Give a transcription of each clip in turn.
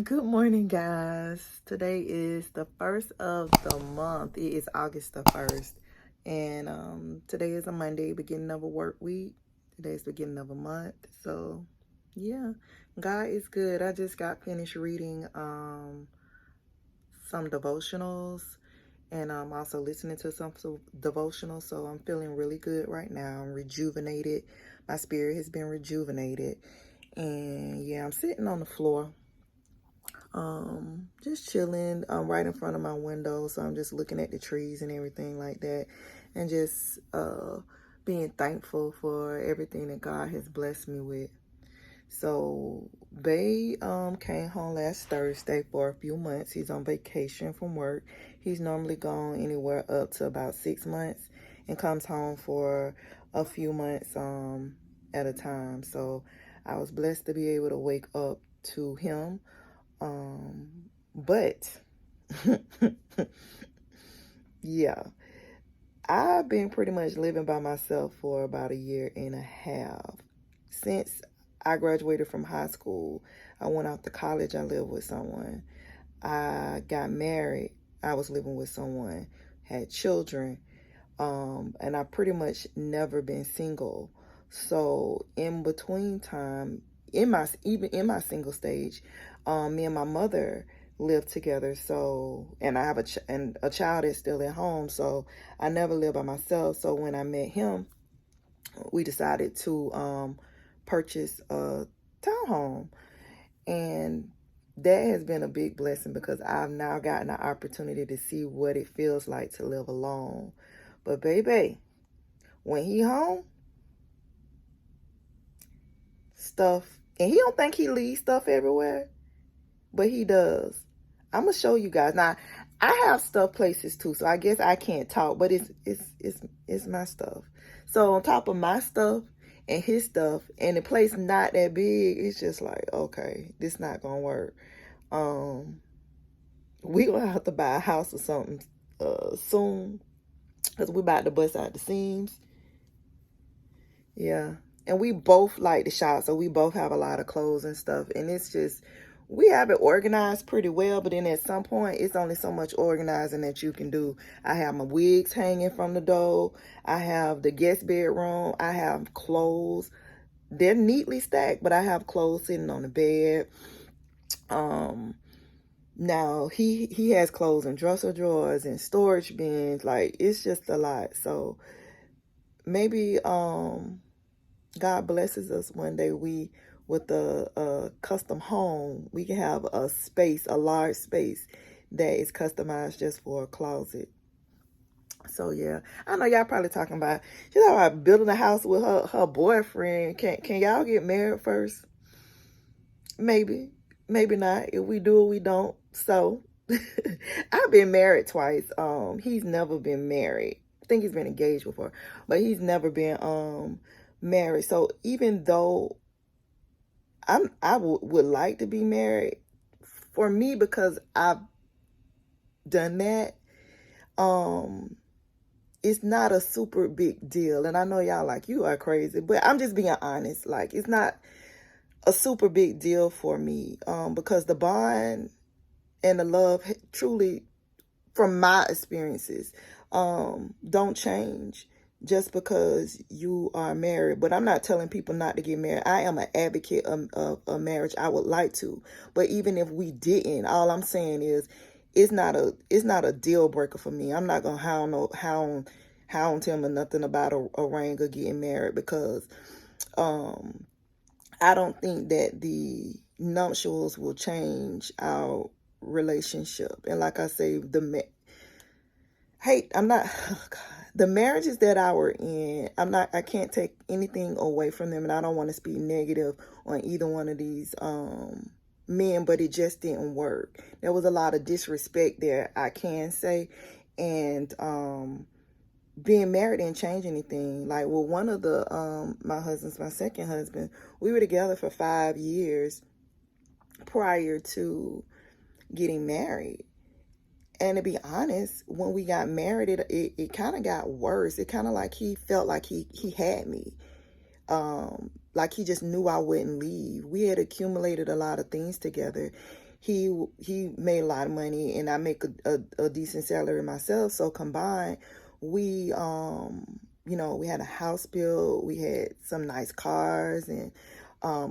Good morning, guys. Today is the first of the month. It is August the 1st. And today is a Monday, beginning of a work week. Today's beginning of a month. So, yeah, God is good. I just got finished reading some devotionals, and I'm also listening to some devotionals. So I'm feeling really good right now. I'm rejuvenated. My spirit has been rejuvenated. And yeah, I'm sitting on the floor, just chilling, right in front of my window. So I'm just looking at the trees and everything like that, and just being thankful for everything that God has blessed me with. So Bay came home last Thursday for a few months. He's on vacation from work. He's normally gone anywhere up to about 6 months and comes home for a few months at a time. So I was blessed to be able to wake up to him. But yeah, I've been pretty much living by myself for about a year and a half. Since I graduated from high school, I went out to college, I lived with someone. I got married, I was living with someone, had children, and I pretty much never been single. So in between time, even in my single stage, me and my mother lived together. So, and I have a child that's still at home. So I never lived by myself. So when I met him, we decided to purchase a townhome, and that has been a big blessing because I've now gotten the opportunity to see what it feels like to live alone. But baby, when he home, stuff, and he don't think he leaves stuff everywhere, but he does. I'm gonna show you guys. Now, I have stuff places too, so I guess I can't talk, but it's my stuff. So on top of my stuff and his stuff, and the place not that big, it's just like, okay, this not gonna work. Um, we gonna have to buy a house or something soon, because we about to bust out the seams. Yeah. And we both like to shop, so we both have a lot of clothes and stuff. And it's just, we have it organized pretty well, but then at some point, it's only so much organizing that you can do. I have my wigs hanging from the door. I have the guest bedroom. I have clothes. They're neatly stacked, but I have clothes sitting on the bed. Um, Now he has clothes in dresser drawers and storage bins. Like, it's just a lot. So maybe God blesses us one day, with a custom home, we can have a space, a large space that is customized just for a closet. So yeah, I know y'all probably talking about, she's talking about building a house with her boyfriend. Can y'all get married first? Maybe, maybe not. If we do, we don't. So I've been married twice. He's never been married. I think he's been engaged before, but he's never been married. So even though would like to be married, for me, because I've done that, um, it's not a super big deal. And I know y'all like, you are crazy, but I'm just being honest. Like, it's not a super big deal for me, because the bond and the love truly, from my experiences, don't change just because you are married. But I'm not telling people not to get married. I am an advocate of marriage. I would like to, but even if we didn't, all I'm saying is, it's not a deal breaker for me. I'm not gonna hound him or nothing about a ring or getting married, because um I don't think that the nuptials will change our relationship. And like I say, I'm not, oh God, the marriages that I were in, I can't take anything away from them, and I don't want to speak negative on either one of these men, but it just didn't work. There was a lot of disrespect there, I can say, and being married didn't change anything. Like, well, one of the my second husband, we were together for 5 years prior to getting married. And to be honest, when we got married, it kind of got worse. It kind of like he felt like he had me. like he just knew I wouldn't leave. We had accumulated a lot of things together. He made a lot of money, and I make a decent salary myself. So combined, we we had a house built, we had some nice cars, and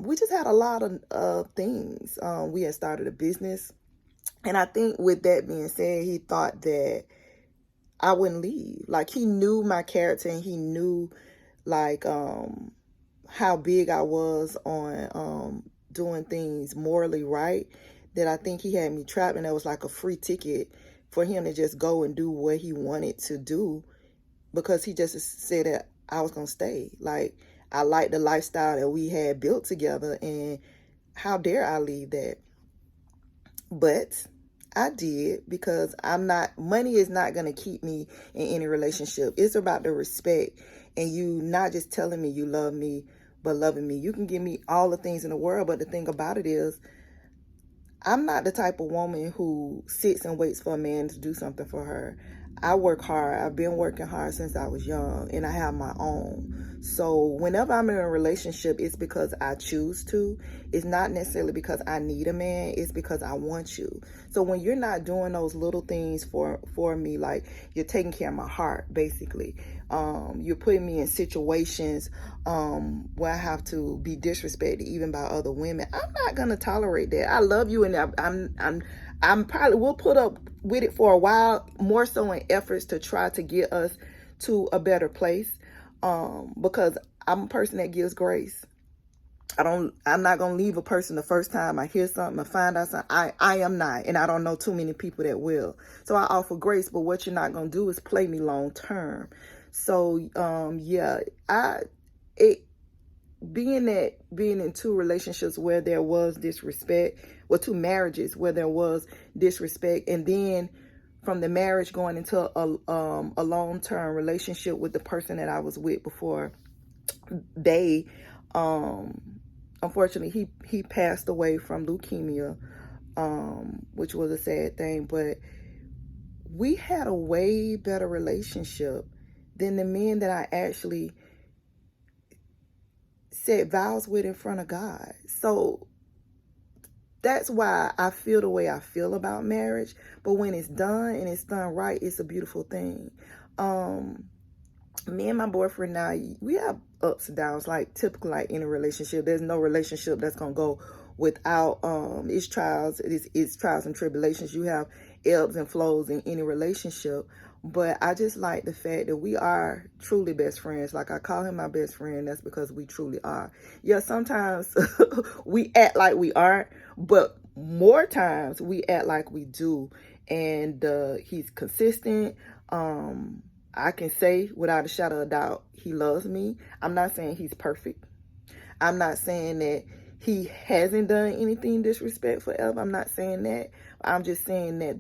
we just had a lot of things. We had started a business, and I think with that being said, he thought that I wouldn't leave. Like, he knew my character, and he knew like how big I was on doing things morally right, that I think he had me trapped, and that was like a free ticket for him to just go and do what he wanted to do, because he just said that I was gonna stay. Like, I liked the lifestyle that we had built together, and how dare I leave that? But I did, because money is not going to keep me in any relationship. It's about the respect, and you not just telling me you love me, but loving me. You can give me all the things in the world, but the thing about it is, I'm not the type of woman who sits and waits for a man to do something for her. I work hard. I've been working hard since I was young, and I have my own. So whenever I'm in a relationship, it's because I choose to. It's not necessarily because I need a man. It's because I want you. So when you're not doing those little things for me, like you're taking care of my heart, basically, you're putting me in situations where I have to be disrespected even by other women, I'm not gonna tolerate that. I love you, and I'm probably will put up with it for a while, more so in efforts to try to get us to a better place. Because I'm a person that gives grace. I'm not gonna leave a person the first time I hear something or find out something. I am not, and I don't know too many people that will. So I offer grace, but what you're not gonna do is play me long term. So yeah, it being in two relationships where there was disrespect, well, two marriages where there was disrespect, and then from the marriage going into a long-term relationship with the person that I was with before they unfortunately he passed away from leukemia, which was a sad thing, but we had a way better relationship than the men that I actually said vows with in front of God. So that's why I feel the way I feel about marriage. But when it's done and it's done right, it's a beautiful thing. Me and my boyfriend now, we have ups and downs, like typically like in a relationship. There's no relationship that's gonna go without its trials, its trials and tribulations. You have ebbs and flows in any relationship. But I just like the fact that we are truly best friends. Like, I call him my best friend. That's because we truly are. Yeah, sometimes we act like we aren't, but more times we act like we do. And he's consistent. I can say without a shadow of a doubt, he loves me. I'm not saying he's perfect. I'm not saying that he hasn't done anything disrespectful ever. I'm not saying that. I'm just saying that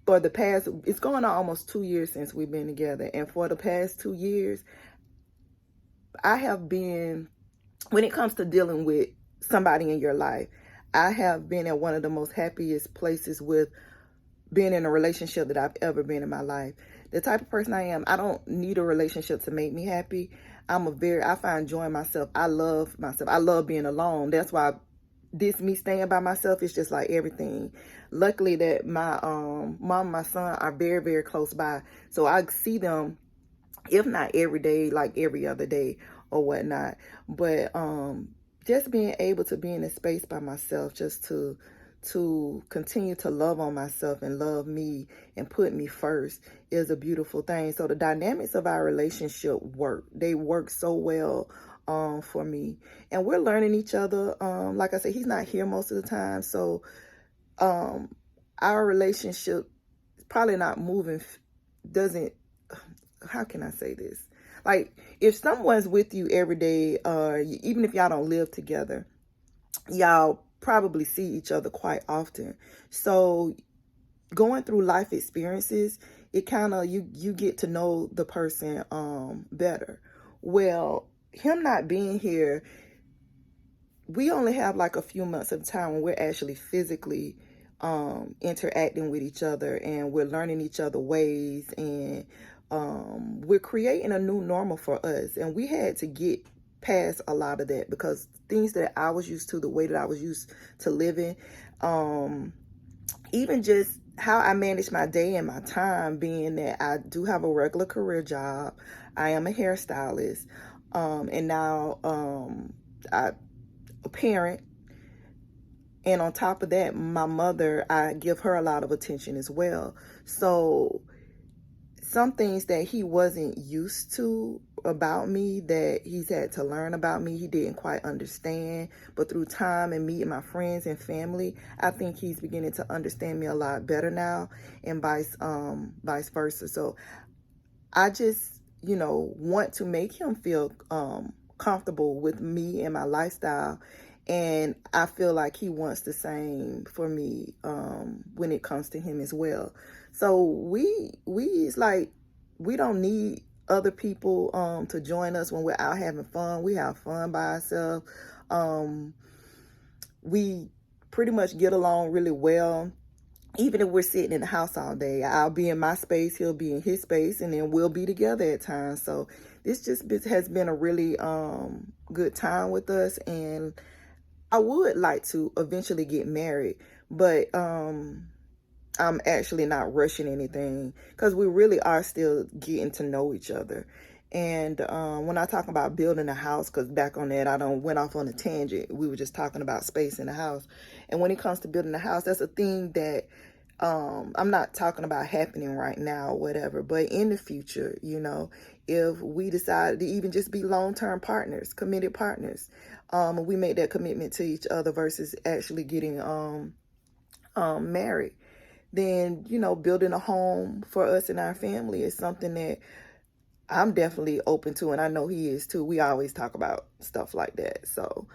for the past, it's going on almost 2 years since we've been together. And for the past 2 years, I have been, when it comes to dealing with somebody in your life, I have been at one of the most happiest places with being in a relationship that I've ever been in my life. The type of person I am, I don't need a relationship to make me happy. I find joy in myself. I love myself. I love being alone. That's why me staying by myself is just like everything. Luckily that my mom and my son are very, very close by. So I see them, if not every day, like every other day or whatnot. But just being able to be in a space by myself, just to continue to love on myself and love me and put me first, is a beautiful thing. So the dynamics of our relationship work. They work so well for me. And we're learning each other. Like I said, he's not here most of the time. So our relationship is probably not moving, doesn't, how can I say this? Like, if someone's with you every day, even if y'all don't live together, y'all probably see each other quite often. So going through life experiences, it kind of, you get to know the person better. Well, him not being here, we only have like a few months of time when we're actually physically interacting with each other, and we're learning each other ways, and we're creating a new normal for us. And we had to get past a lot of that, because things that I was used to, the way that I was used to living, even just how I manage my day and my time, being that I do have a regular career job. I am a hairstylist, and now I a parent. And on top of that, my mother, I give her a lot of attention as well. So some things that he wasn't used to about me, that he's had to learn about me, he didn't quite understand. But through time and meeting my friends and family, I think he's beginning to understand me a lot better now, and vice versa. So I just, want to make him feel comfortable with me and my lifestyle. And I feel like he wants the same for me when it comes to him as well. So it's like, we don't need other people to join us when we're out having fun. We have fun by ourselves. We pretty much get along really well. Even if we're sitting in the house all day, I'll be in my space, he'll be in his space, and then we'll be together at times. So this just has been a really good time with us. And I would like to eventually get married, but I'm actually not rushing anything, because we really are still getting to know each other. And when I talk about building a house, because back on that, I went off on a tangent. We were just talking about space in the house. And when it comes to building a house, that's a thing that I'm not talking about happening right now or whatever, but in the future, if we decide to even just be long-term partners, committed partners, we make that commitment to each other versus actually getting married, then, building a home for us and our family is something that I'm definitely open to, and I know he is too. We always talk about stuff like that. So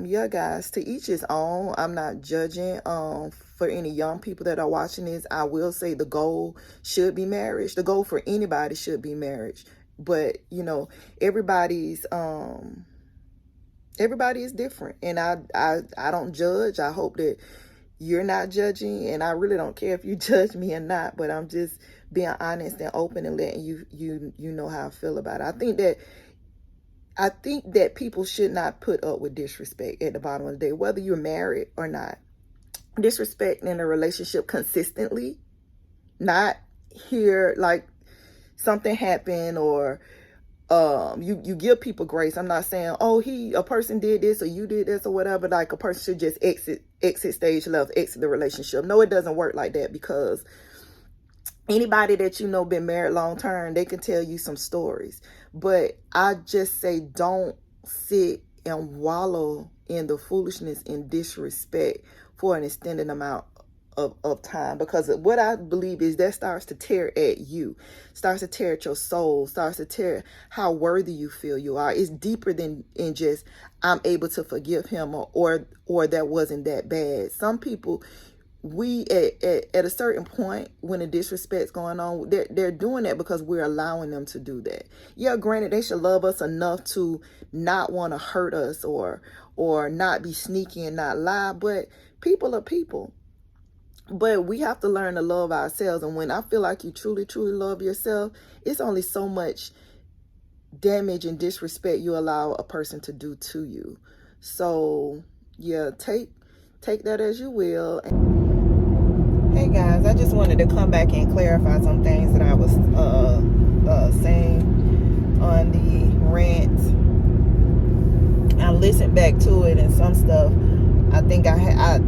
yeah, guys, to each his own. I'm not judging. For any young people that are watching this, I will say the goal should be marriage. The goal for anybody should be marriage. But everybody is different, and I don't judge. I hope that you're not judging, and I really don't care if you judge me or not. But I'm just being honest and open and letting you know how I feel about it. I think that people should not put up with disrespect at the bottom of the day, whether you're married or not. Disrespect in a relationship consistently, not here like something happened or you give people grace. I'm not saying, a person did this or you did this or whatever. Like, a person should just exit stage left, exit the relationship. No, it doesn't work like that, because anybody that been married long term, they can tell you some stories. But I just say, don't sit and wallow in the foolishness and disrespect for an extended amount of time, because what I believe is that starts to tear at you, starts to tear at your soul, starts to tear how worthy you feel you are. It's deeper than in just, I'm able to forgive him, or that wasn't that bad. Some people, we at a certain point, when the disrespect's going on, they're doing that because we're allowing them to do that. Yeah, granted, they should love us enough to not want to hurt us or not be sneaky and not lie, but people are people. But we have to learn to love ourselves. And when I feel like you truly, truly love yourself, it's only so much damage and disrespect you allow a person to do to you. So yeah, take that as you will. Hey guys, I just wanted to come back and clarify some things that I was saying on the rant. I listened back to it, and some stuff I think I had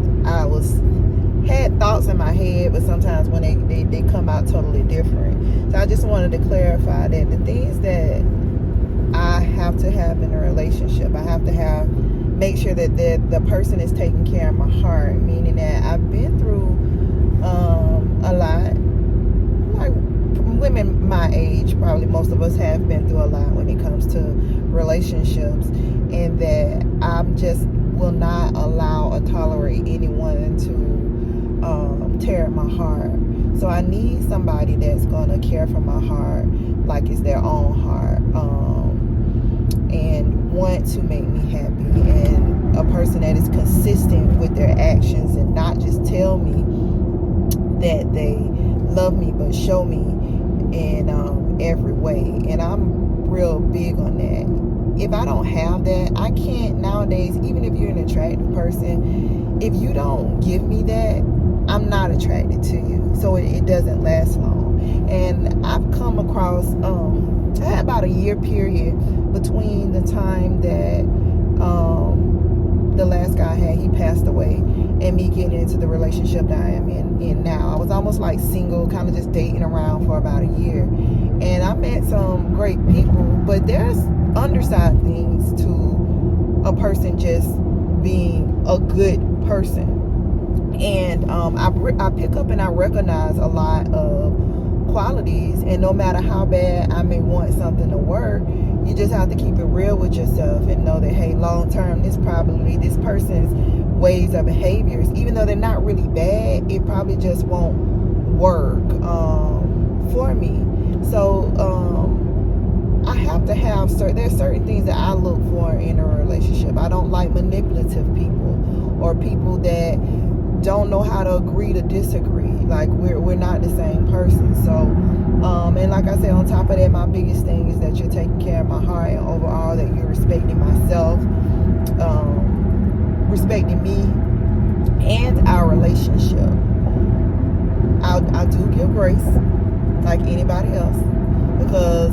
thoughts in my head, but sometimes when they come out totally different. So I just wanted to clarify that the things that I have to have in a relationship, I have to make sure that the person is taking care of my heart, meaning that I've been through a lot. Like women my age, probably most of us have been through a lot when it comes to relationships, and that I just will not allow or tolerate anyone to tear at my heart. So I need somebody that's gonna care for my heart like it's their own heart, and want to make me happy, and a person that is consistent with their actions and not just tell me that they love me, but show me in every way. And I'm real big on that. if I don't have that, I can't nowadays, even if you're an attractive person, if you don't give me that, I'm not attracted to you. So it doesn't last long. And I've come across, I had about a year period between the time that the last guy I had, he passed away, and me getting into the relationship that I am in now. I was almost like single, kind of just dating around for about a year. And I met some great people, but there's underside things to a person just being a good person. And I pick up and I recognize a lot of qualities, and no matter how bad I may want something to work, you just have to keep it real with yourself and know that, hey, long term, this person's ways or behaviors, even though they're not really bad, it probably just won't work for me. So I have to have there's certain things that I look for in a relationship. I don't like manipulative people or people that don't know how to agree to disagree. Like we're not the same person. So and like I said, on top of that, my biggest thing is that you're taking care of my heart, and overall that you're respecting myself, respecting me and our relationship. I do give grace like anybody else, because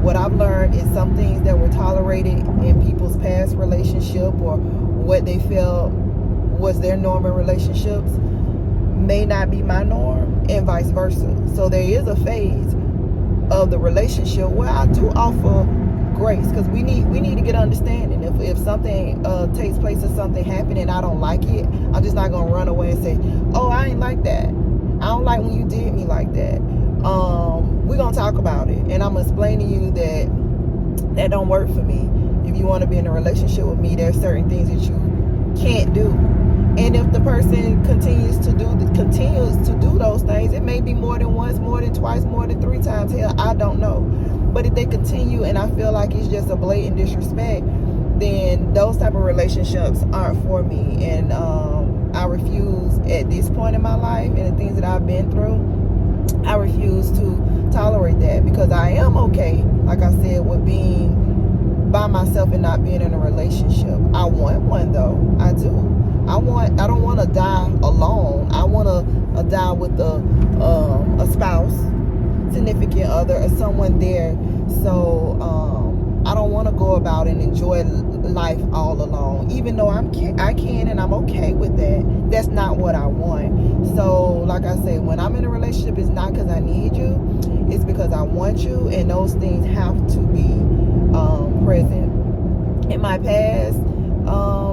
what I've learned is some things that were tolerated in people's past relationship, or what they felt was their norm in relationships, may not be my norm, and vice versa. So there is a phase of the relationship where I do offer grace, because we need to get understanding. If something takes place or something happened and I don't like it, I'm just not gonna run away and say, oh, I ain't like that, I don't like when you did me like that. We're gonna talk about it, and I'm gonna explain to you that don't work for me. If you want to be in a relationship with me, there's certain things that you can't do. And if the person continues to do those things, it may be more than once, more than twice, more than 3 times. Hell, I don't know. But if they continue and I feel like it's just a blatant disrespect, then those type of relationships aren't for me. And I refuse at this point in my life, and the things that I've been through, I refuse to tolerate that, because I am okay, like I said, with being by myself and not being in a relationship. I want one though. I do. I don't want to die alone. I want to die with a spouse, significant other, or someone there. So I don't want to go about and enjoy life all alone, even though I can and I'm okay with that. That's not what I want. So like I say, when I'm in a relationship, it's not because I need you, it's because I want you, and those things have to be present. In my past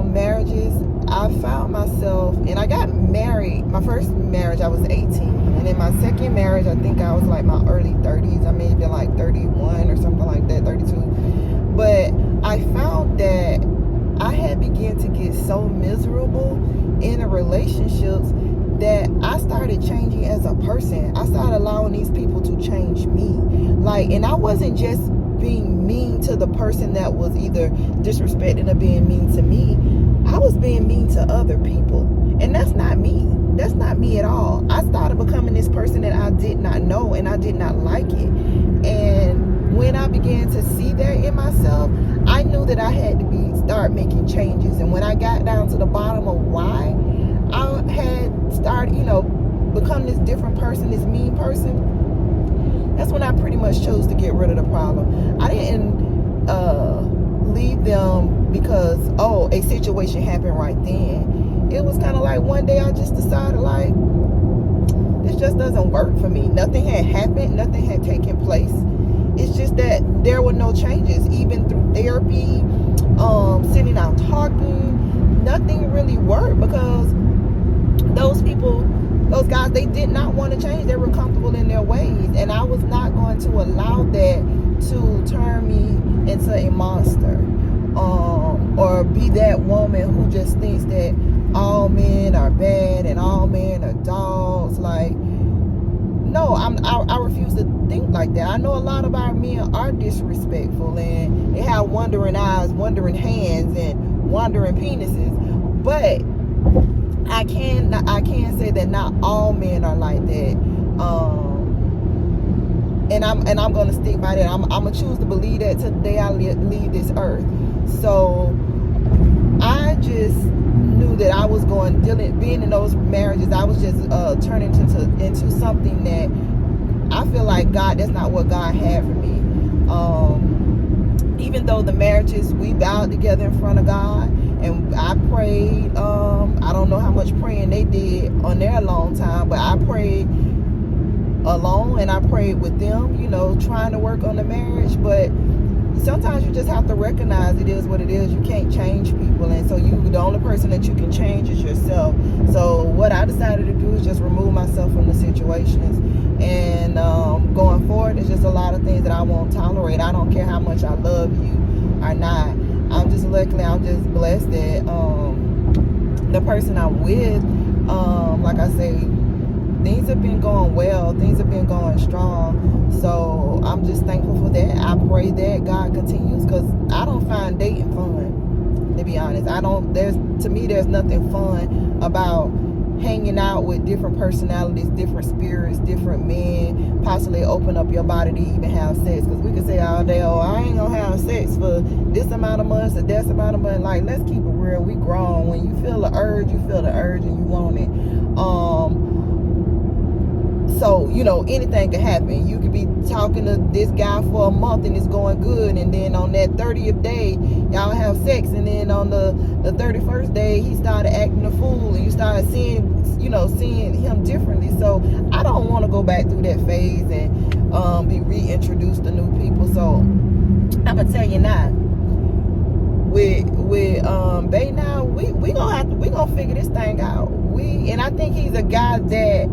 marriages, I found myself, and I got married. My first marriage, I was 18, and in my second marriage, I think I was like my early 30s. I may have been like 31 or something like that, 32. But I found that I had begun to get so miserable in a relationships that I started changing as a person. I started allowing these people to change me. Like, and I wasn't just being mean to the person that was either disrespecting or being mean to me. I was being mean to other people, and that's not me. That's not me at all. I started becoming this person that I did not know, and I did not like it. And when I began to see that in myself, I knew that I had to start making changes. And when I got down to the bottom of why I had started, become this different person, this mean person, that's when I pretty much chose to get rid of the problem. I didn't leave them because, a situation happened right then. It was kind of like one day I just decided, like, this just doesn't work for me. Nothing had happened. Nothing had taken place. It's just that there were no changes. Even through therapy, sitting out talking, nothing really worked, because those guys, they did not want to change. They were comfortable in their ways, and I was not going to allow that to turn me into a monster, or be that woman who just thinks that all men are bad and all men are dogs. Like, no, I refuse to think like that. I know a lot of our men are disrespectful, and they have wandering eyes, wandering hands, and wandering penises, but I can say that not all men are like that. and I'm gonna stick by that. I'm gonna choose to believe that till the day I leave this earth. So I just knew that I was being in those marriages, I was just turning into something that I feel like God, that's not what God had for me. Even though the marriages, we vowed together in front of God, and I prayed. I don't know how much praying they did on their alone time, but I prayed alone and I prayed with them, trying to work on the marriage. But sometimes you just have to recognize it is what it is. You can't change people, and so the only person that you can change is yourself. So what I decided to do is just remove myself from the situations, and going forward, there's just a lot of things that I won't tolerate. I don't care how much I love you or not. I'm just blessed that the person I'm with, like I say, things have been going well. Things have been going strong. So I'm just thankful for that. I pray that God continues, because I don't find dating fun, to be honest. To me, there's nothing fun about hanging out with different personalities, different spirits, different men, possibly open up your body to even have sex. Because we can say all day, oh, I ain't gonna have sex for this amount of months or that amount of months. Like, let's keep it real. We grown. When you feel the urge, you feel the urge and you want it. So, anything can happen. You could be talking to this guy for a month and it's going good, and then on that 30th day, y'all have sex, and then on the 31st day, he started acting a fool, and you started seeing him differently. So, I don't want to go back through that phase and be reintroduced to new people. So, I'm gonna tell you now, with Bay now, we gonna figure this thing out. And I think he's a guy that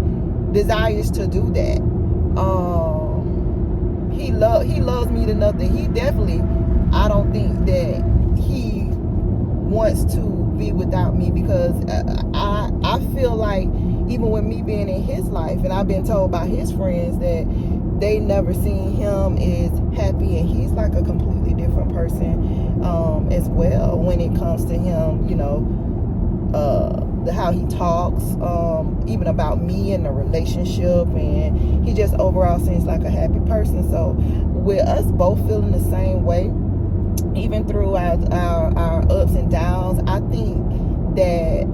desires to do that. He loves me to nothing. He definitely, I don't think that he wants to be without me, because I feel like, even with me being in his life, and I've been told by his friends that they never seen him as happy, and he's like a completely different person as well when it comes to him, how he talks, even about me and the relationship, and he just overall seems like a happy person. So with us both feeling the same way, even through our ups and downs, I think that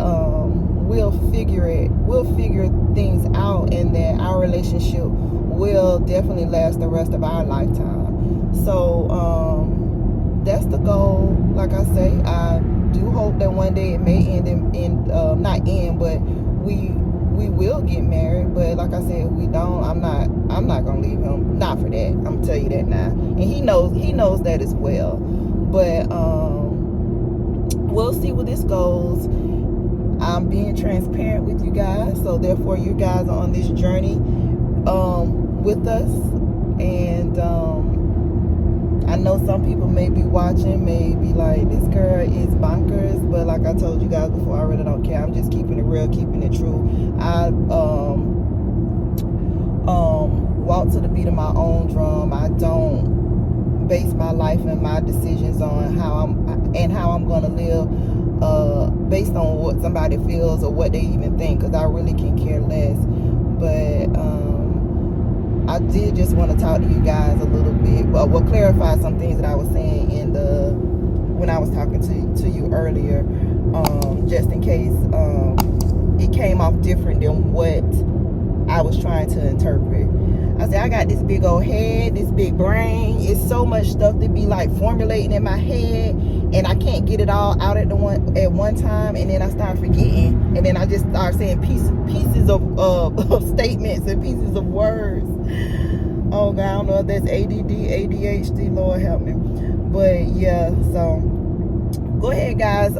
we'll figure things out, and that our relationship will definitely last the rest of our lifetime. So that's the goal. Like I say, I do hope that one day it may end not end, but we will get married. But like I said, if we don't, I'm not gonna leave him, not for that. I'm gonna tell you that now, and he knows that as well. But we'll see where this goes. I'm being transparent with you guys, so therefore you guys are on this journey with us. And I know some people may be watching, may be like, this girl is bonkers, but like I told you guys before, I really don't care. I'm just keeping it real, keeping it true. I walk to the beat of my own drum. I don't base my life and my decisions on how I'm gonna live based on what somebody feels or what they even think, because I really can care less. But I did just want to talk to you guys a little bit, well, clarify some things that I was saying when I was talking to you earlier, just in case it came off different than what I was trying to interpret. I said, I got this big old head, this big brain. It's so much stuff to be like formulating in my head, and I can't get it all out at one time, and then I start forgetting, and then I just start saying pieces of statements and pieces of words. Oh God, I don't know if that's ADD, ADHD, Lord help me. But yeah, so go ahead, guys,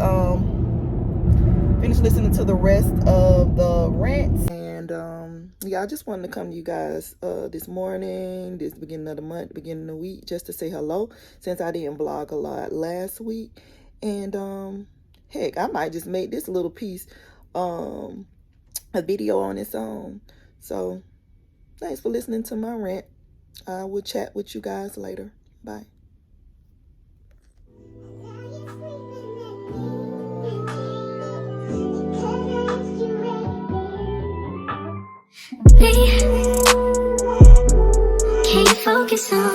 finish listening to the rest of the rant. And yeah, I just wanted to come to you guys this morning, this beginning of the month, beginning of the week, just to say hello, since I didn't vlog a lot last week. And heck, I might just make this little piece a video on its own. So thanks for listening to my rant. I will chat with you guys later. Bye. Hey. yourself.